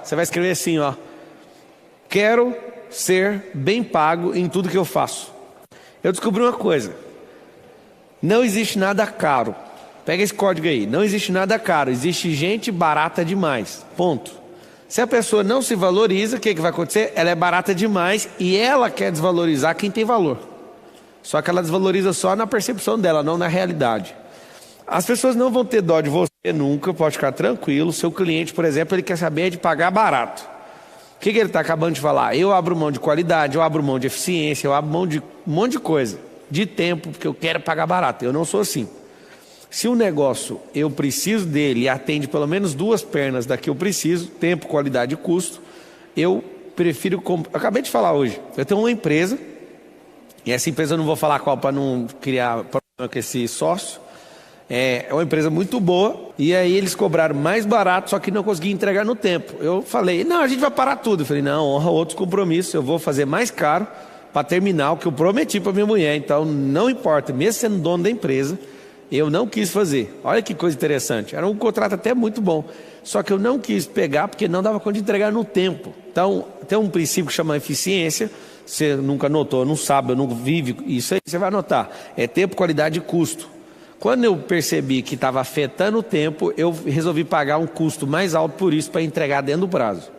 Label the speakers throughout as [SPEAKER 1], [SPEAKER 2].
[SPEAKER 1] Você vai escrever assim, ó: quero ser bem pago em tudo que eu faço. Eu descobri uma coisa: não existe nada caro. Pega esse código aí: não existe nada caro, existe gente barata demais, ponto. Se a pessoa não se valoriza, o que vai acontecer? Ela é barata demais e ela quer desvalorizar quem tem valor. Só que ela desvaloriza só na percepção dela, não na realidade. As pessoas não vão ter dó de você nunca, pode ficar tranquilo. Seu cliente, por exemplo, ele quer saber de pagar barato. O que ele está acabando de falar? Eu abro mão de qualidade, eu abro mão de eficiência, eu abro mão de um monte de coisa, de tempo, porque eu quero pagar barato. Eu não sou assim. Se um negócio eu preciso dele e atende pelo menos duas pernas da que eu preciso, tempo, qualidade e custo, eu prefiro... Eu acabei de falar hoje, eu tenho uma empresa, e essa empresa eu não vou falar qual para não criar problema com esse sócio. É uma empresa muito boa, e aí eles cobraram mais barato, só que não conseguiam entregar no tempo. Eu falei, não, a gente vai parar tudo. Eu falei, não, honra outros compromissos, eu vou fazer mais caro para terminar o que eu prometi para minha mulher. Então não importa, mesmo sendo dono da empresa, eu não quis fazer. Olha que coisa interessante, era um contrato até muito bom, só que eu não quis pegar porque não dava conta de entregar no tempo. Então tem um princípio que chama eficiência. Você nunca notou, não sabe, não vive isso aí, você vai anotar. É tempo, qualidade e custo. Quando eu percebi que estava afetando o tempo, eu resolvi pagar um custo mais alto por isso, para entregar dentro do prazo.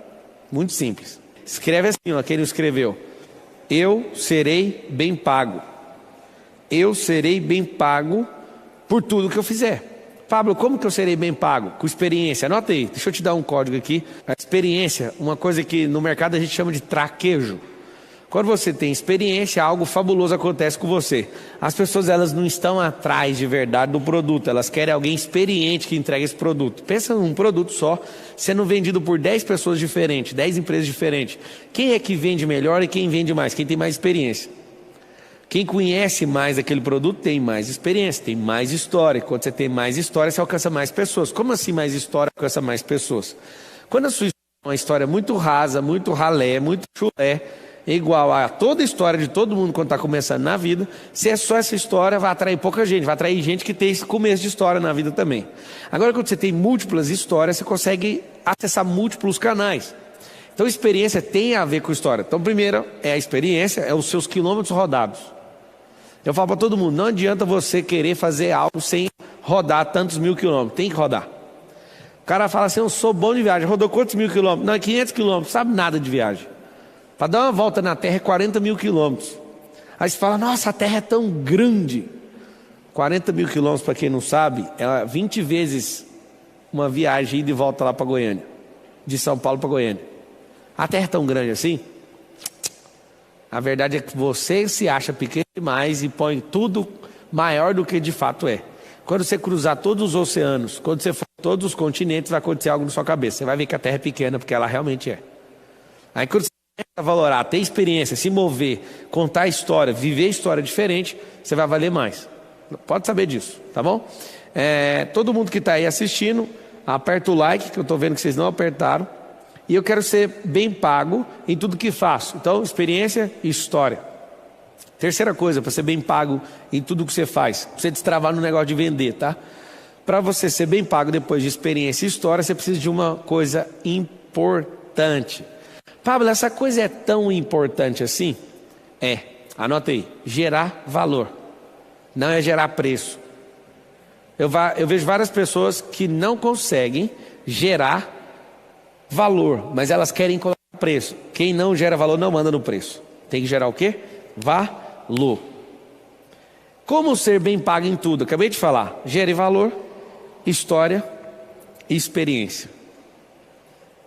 [SPEAKER 1] Muito simples. Escreve assim, ó, quem não escreveu: eu serei bem pago. Eu serei bem pago por tudo que eu fizer. Pablo, como que eu serei bem pago? Com experiência. Anota aí, deixa eu te dar um código aqui. A experiência, uma coisa que no mercado a gente chama de traquejo. Quando você tem experiência, algo fabuloso acontece com você. As pessoas, elas não estão atrás de verdade do produto, elas querem alguém experiente que entregue esse produto. Pensa num produto só, sendo vendido por 10 pessoas diferentes, 10 empresas diferentes. Quem é que vende melhor e quem vende mais? Quem tem mais experiência. Quem conhece mais aquele produto tem mais experiência, tem mais história. Quando você tem mais história, você alcança mais pessoas. Como assim mais história alcança mais pessoas? Quando a sua história é uma história muito rasa, muito ralé, muito chulé, igual a toda a história de todo mundo quando está começando na vida, se é só essa história, vai atrair pouca gente, vai atrair gente que tem esse começo de história na vida também. Agora, quando você tem múltiplas histórias, você consegue acessar múltiplos canais. Então, experiência tem a ver com história. Então, primeiro é a experiência, é os seus quilômetros rodados. Eu falo para todo mundo, não adianta você querer fazer algo sem rodar tantos mil quilômetros, tem que rodar. O cara fala assim, eu sou bom de viagem, rodou quantos mil quilômetros? Não, 500 quilômetros, sabe nada de viagem. Para dar uma volta na Terra é 40 mil quilômetros. Aí você fala, nossa, a Terra é tão grande. 40 mil quilômetros, para quem não sabe, é 20 vezes uma viagem ida e volta lá para Goiânia. De São Paulo para Goiânia. A Terra é tão grande assim? A verdade é que você se acha pequeno demais e põe tudo maior do que de fato é. Quando você cruzar todos os oceanos, quando você for todos os continentes, vai acontecer algo na sua cabeça. Você vai ver que a Terra é pequena, porque ela realmente é. Aí quando você valorar, ter experiência, se mover, contar a história, viver a história diferente, você vai valer mais. Pode saber disso, tá bom? Todo mundo que está aí assistindo, aperta o like, que eu estou vendo que vocês não apertaram. E eu quero ser bem pago em tudo que faço. Então, experiência e história. Terceira coisa, para ser bem pago em tudo que você faz, para você destravar no negócio de vender, tá? Para você ser bem pago depois de experiência e história, você precisa de uma coisa importante. Pablo, essa coisa é tão importante assim? Anota aí, gerar valor. Não é gerar preço. Eu vejo várias pessoas que não conseguem gerar valor, mas elas querem colocar preço. Quem não gera valor não manda no preço. Tem que gerar o quê? Valor. Como ser bem pago em tudo? Acabei de falar. Gere valor, história e experiência.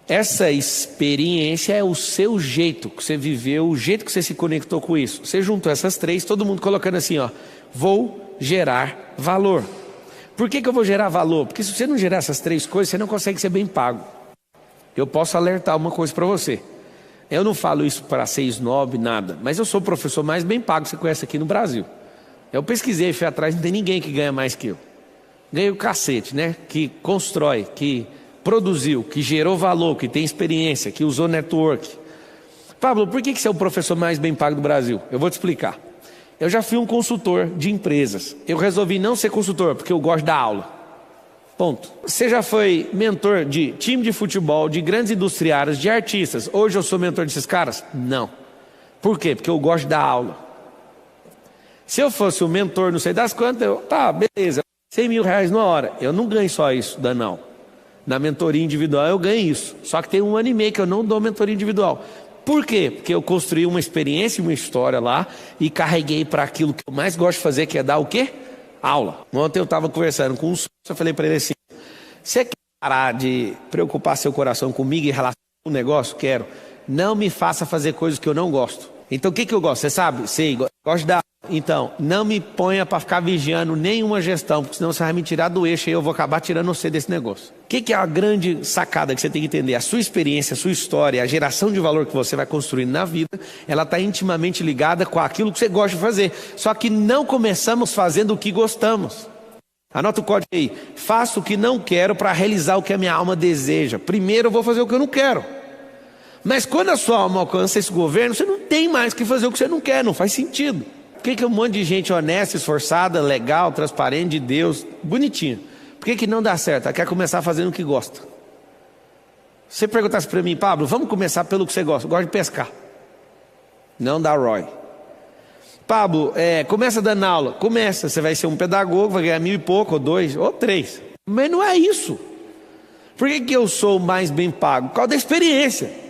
[SPEAKER 1] Essa experiência é o seu jeito que você viveu, o jeito que você se conectou com isso. Você juntou essas três, todo mundo colocando assim, ó: vou gerar valor. Por que eu vou gerar valor? Porque se você não gerar essas três coisas, você não consegue ser bem pago. Eu posso alertar uma coisa para você. Eu não falo isso para ser snob, nada, mas eu sou o professor mais bem pago que você conhece aqui no Brasil. Eu pesquisei, fui atrás, não tem ninguém que ganha mais que eu. Ganhei o cacete, né? Que constrói, que produziu, que gerou valor, que tem experiência, que usou network. Pablo, por que você é o professor mais bem pago do Brasil? Eu vou te explicar. Eu já fui um consultor de empresas. Eu resolvi não ser consultor, porque eu gosto da aula. Ponto. Você já foi mentor de time de futebol, de grandes industriários, de artistas. Hoje eu sou mentor desses caras? Não. Por quê? Porque eu gosto da aula. Se eu fosse o mentor, não sei das quantas, tá, beleza, 100 mil reais na hora. Eu não ganho só isso, Danão. Na mentoria individual eu ganho isso. Só que tem 1 ano e meio que eu não dou mentoria individual. Por quê? Porque eu construí uma experiência, uma história lá e carreguei para aquilo que eu mais gosto de fazer, que é dar o quê? Aula. Ontem eu estava conversando com um sócio, eu falei para ele assim, você quer parar de preocupar seu coração comigo em relação ao negócio? Quero. Não me faça fazer coisas que eu não gosto. Então o que eu gosto? Você sabe? Sei, gosto da... Então, não me ponha para ficar vigiando nenhuma gestão, porque senão você vai me tirar do eixo e eu vou acabar tirando você desse negócio. O que é a grande sacada que você tem que entender? A sua experiência, a sua história, a geração de valor que você vai construir na vida, ela está intimamente ligada com aquilo que você gosta de fazer. Só que não começamos fazendo o que gostamos. Anota o código aí. Faço o que não quero para realizar o que a minha alma deseja. Primeiro eu vou fazer o que eu não quero. Mas quando a sua alma alcança esse governo, você não tem mais que fazer o que você não quer, não faz sentido. Por que um monte de gente honesta, esforçada, legal, transparente, de Deus, bonitinha? Por que não dá certo? Ela quer começar fazendo o que gosta. Se você perguntasse para mim, Pablo, vamos começar pelo que você gosta. Eu gosto de pescar. Não dá ROI. Pablo, começa dando aula. Começa, você vai ser um pedagogo, vai ganhar 1.000 e pouco, ou 2, ou 3. Mas não é isso. Por que eu sou mais bem pago? Por causa da experiência.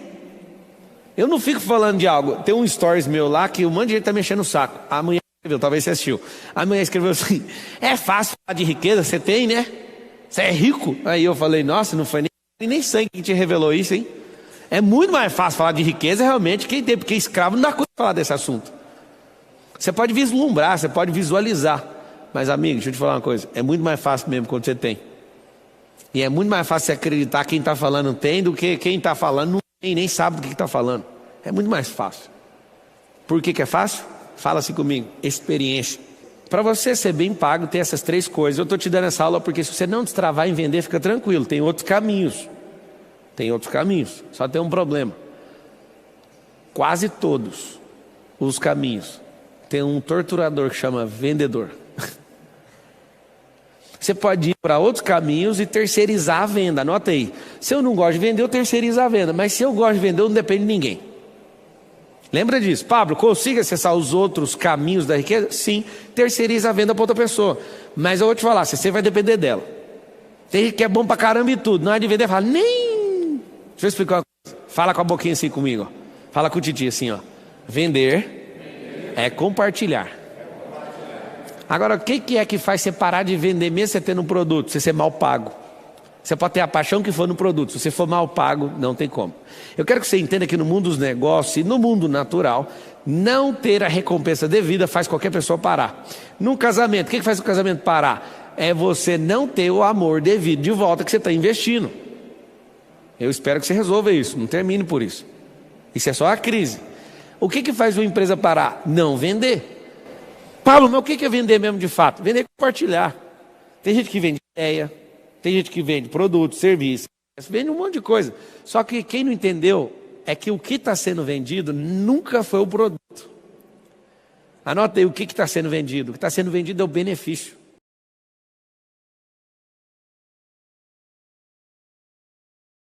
[SPEAKER 1] Eu não fico falando de algo. Tem um stories meu lá que um monte de gente está mexendo o saco. A mulher escreveu, talvez você assistiu. A mulher escreveu assim, é fácil falar de riqueza, você tem, né? Você é rico? Aí eu falei, nossa, não foi nem sangue que te revelou isso, hein? É muito mais fácil falar de riqueza realmente quem tem, porque escravo não dá conta de falar desse assunto. Você pode vislumbrar, você pode visualizar. Mas amigo, deixa eu te falar uma coisa, é muito mais fácil mesmo quando você tem. E é muito mais fácil você acreditar quem está falando tem do que quem está falando não tem, nem sabe do que está falando. É muito mais fácil. Por que é fácil? Fala assim comigo, experiência. Para você ser bem pago, tem essas 3 coisas. Eu estou te dando essa aula porque se você não destravar em vender, fica tranquilo. Tem outros caminhos. Tem outros caminhos. Só tem um problema. Quase todos os caminhos tem um torturador que chama vendedor. Você pode ir para outros caminhos e terceirizar a venda. Anota aí. Se eu não gosto de vender, eu terceirizo a venda. Mas se eu gosto de vender, eu não dependo de ninguém. Lembra disso? Pablo, consiga acessar os outros caminhos da riqueza? Sim, terceiriza a venda para outra pessoa. Mas eu vou te falar, você vai depender dela. Tem gente que é bom pra caramba e tudo. Na hora de vender, fala, nem... Deixa eu explicar uma coisa. Fala com a boquinha assim comigo. Ó. Fala com o Titi assim, ó. Vender é compartilhar. Agora, o que é que faz você parar de vender mesmo você tendo um produto? Você ser mal pago. Você pode ter a paixão que for no produto. Se você for mal pago, não tem como. Eu quero que você entenda que no mundo dos negócios e no mundo natural, não ter a recompensa devida faz qualquer pessoa parar. Num casamento, o que faz o casamento parar? É você não ter o amor devido de volta que você está investindo. Eu espero que você resolva isso, não termine por isso. Isso é só a crise. O que faz uma empresa parar? Não vender. Pablo, mas o que é vender mesmo de fato? Vender é compartilhar. Tem gente que vende ideia, tem gente que vende produto, serviço, vende um monte de coisa. Só que quem não entendeu é que o que está sendo vendido nunca foi o produto. Anota aí o que está sendo vendido. O que está sendo vendido é o benefício.